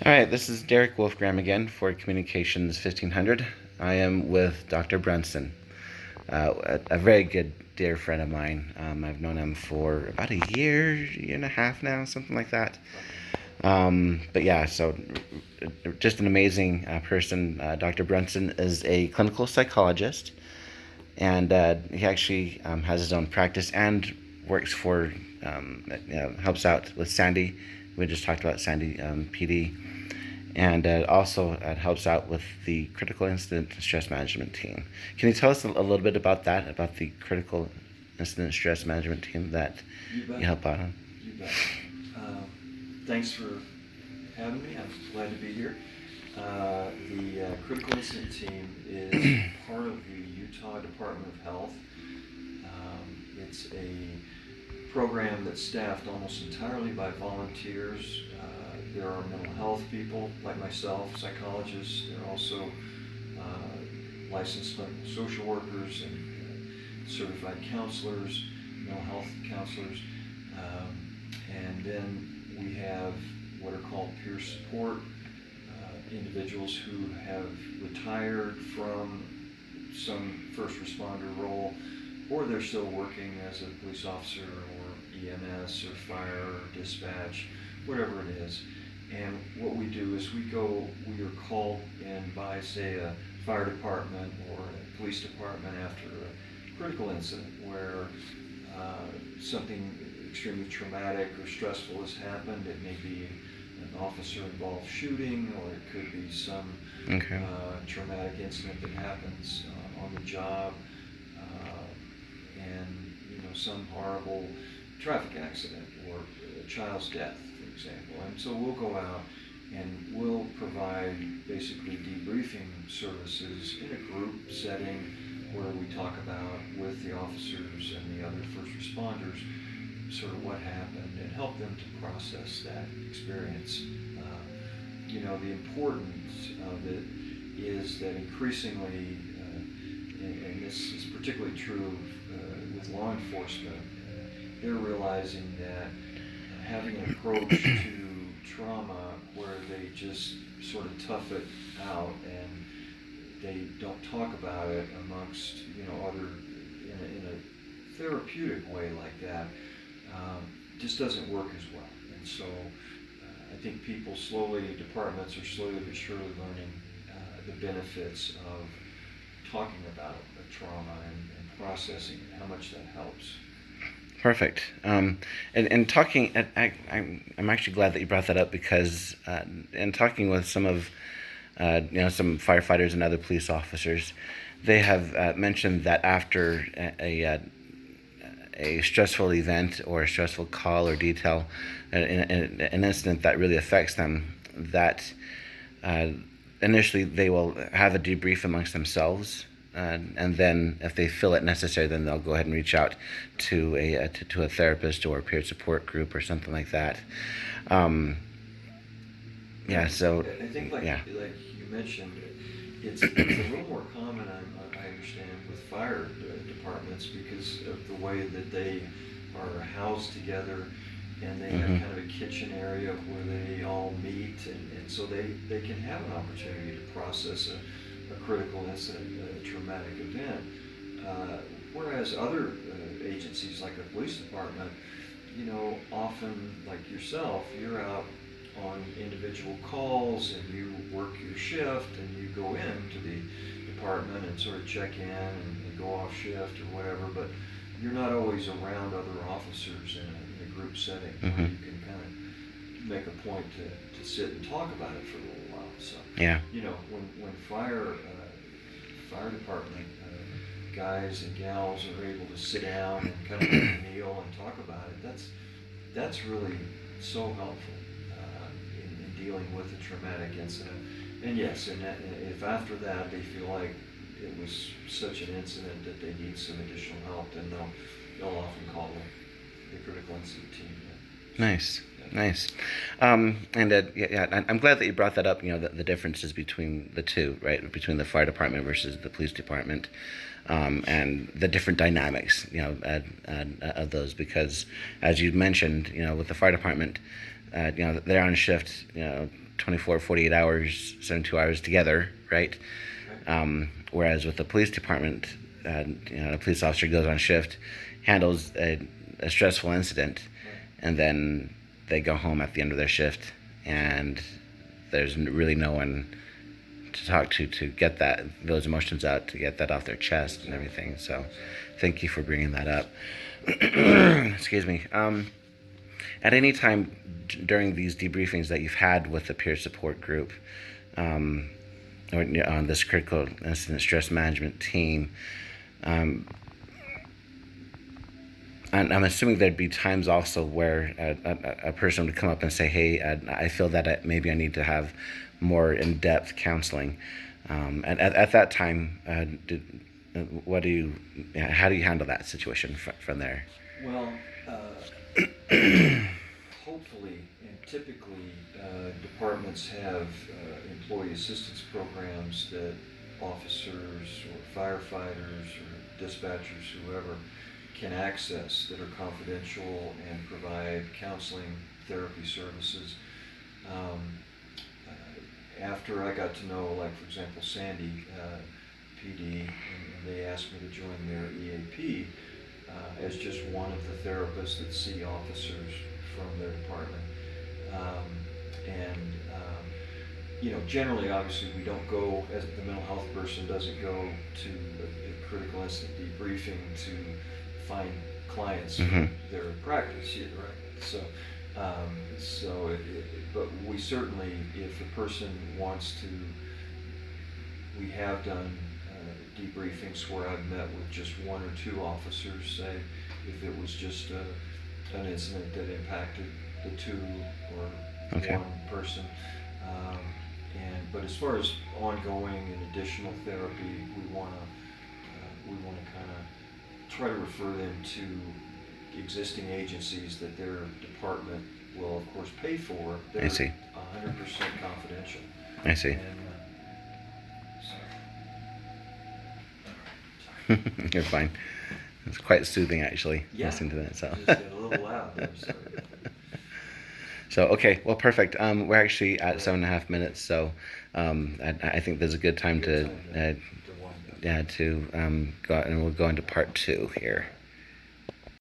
All right, this is Derek Wolfgram again for Communications 1500. I am with Dr. Brunson, a very good dear friend of mine. I've known him for about a year and a half now, something like that. But yeah, so just an amazing person. Dr. Brunson is a clinical psychologist, and he actually has his own practice and works for, helps out with Sandy. We just talked about Sandy PD, and also helps out with the critical incident stress management team. Can you tell us a little bit about that, about the critical incident stress management team that you help out on? You bet. Thanks for having me. I'm glad to be here. The critical incident team is part of the Utah Department of Health. It's a program that's staffed almost entirely by volunteers. There are mental health people like myself, psychologists. There are also licensed clinical social workers and certified counselors, mental health counselors. And then we have what are called peer support, individuals who have retired from some first responder role, or they're still working as a police officer or EMS or fire or dispatch, whatever it is. And what we do is we are called in by, say, a fire department or a police department after a critical incident where something extremely traumatic or stressful has happened. It may be an officer-involved shooting, or it could be some traumatic incident that happens on the job, and some horrible traffic accident or a child's death, for example. And so we'll go out and we'll provide basically debriefing services in a group setting where we talk about with the officers and the other first responders sort of what happened and help them to process that experience. The importance of it is that increasingly, and this is particularly true with law enforcement, they're realizing that having an approach to trauma where they just sort of tough it out and they don't talk about it amongst other in a therapeutic way like that just doesn't work as well. And so I think departments are slowly but surely learning the benefits of talking about a trauma and processing it, how much that helps. Perfect. And talking, I'm actually glad that you brought that up because in talking with some of some firefighters and other police officers, they have mentioned that after a stressful event or a stressful call or detail, an incident that really affects them, that initially they will have a debrief amongst themselves, and then if they feel it necessary, then they'll go ahead and reach out to a therapist or a peer support group or something like that. So I think like you mentioned, it's a little more common, I understand, with fire departments because of the way that they are housed together, and they have kind of a kitchen area where they all meet, and so they can have an opportunity to process a critical incident, a traumatic event. Whereas other agencies like the police department, often like yourself, you're out on individual calls and you work your shift and you go into the department and sort of check in and go off shift or whatever, but you're not always around other officers in a group setting where you can kind of make a point to sit and talk about it for a little while. So, when fire department guys and gals are able to sit down and kind of kneel and talk about it, that's really so helpful in dealing with a traumatic incident. And yes, if after that they feel like it was such an incident that they need some additional help, then they'll often call the critical incident team. Nice. And I'm glad that you brought that up. The differences between the two, right? Between the fire department versus the police department, and the different dynamics, of those. Because, as you mentioned, with the fire department, they're on shift, 24, 48 hours, 72 hours together, right? Whereas with the police department, a police officer goes on shift, handles a stressful incident, and then they go home at the end of their shift, and there's really no one to talk to get those emotions out, to get that off their chest and everything. So thank you for bringing that up. Excuse me. At any time during these debriefings that you've had with the peer support group, or on this critical incident stress management team, and I'm assuming there'd be times also where a person would come up and say, "Hey, I feel that maybe I need to have more in-depth counseling." And at that time, how do you handle that situation from there? Well, hopefully and typically, departments have employee assistance programs that officers or firefighters or dispatchers, whoever, can access, that are confidential and provide counseling, therapy services. After I got to know, like for example, Sandy PD, and they asked me to join their EAP as just one of the therapists that see officers from their department. Generally, obviously, we don't go, as the mental health person doesn't go to a critical incident debriefing to find clients Mm-hmm. for their practice, yeah, right? But we certainly, if a person wants to, we have done debriefings where I've met with just one or two officers, say, if it was just an incident that impacted the two or Okay. one person. But as far as ongoing and additional therapy, we want to kind of try to refer them to existing agencies that their department will, of course, pay for. They're I see. 100% confidential. I see. And, You're fine. It's quite soothing, actually, yeah, listening to that. So. just got a little loud there, sorry. So okay, well, perfect. We're actually at 7.5 minutes, so I think there's a good time Good to time to wind up. go out, and we'll go into part 2 here.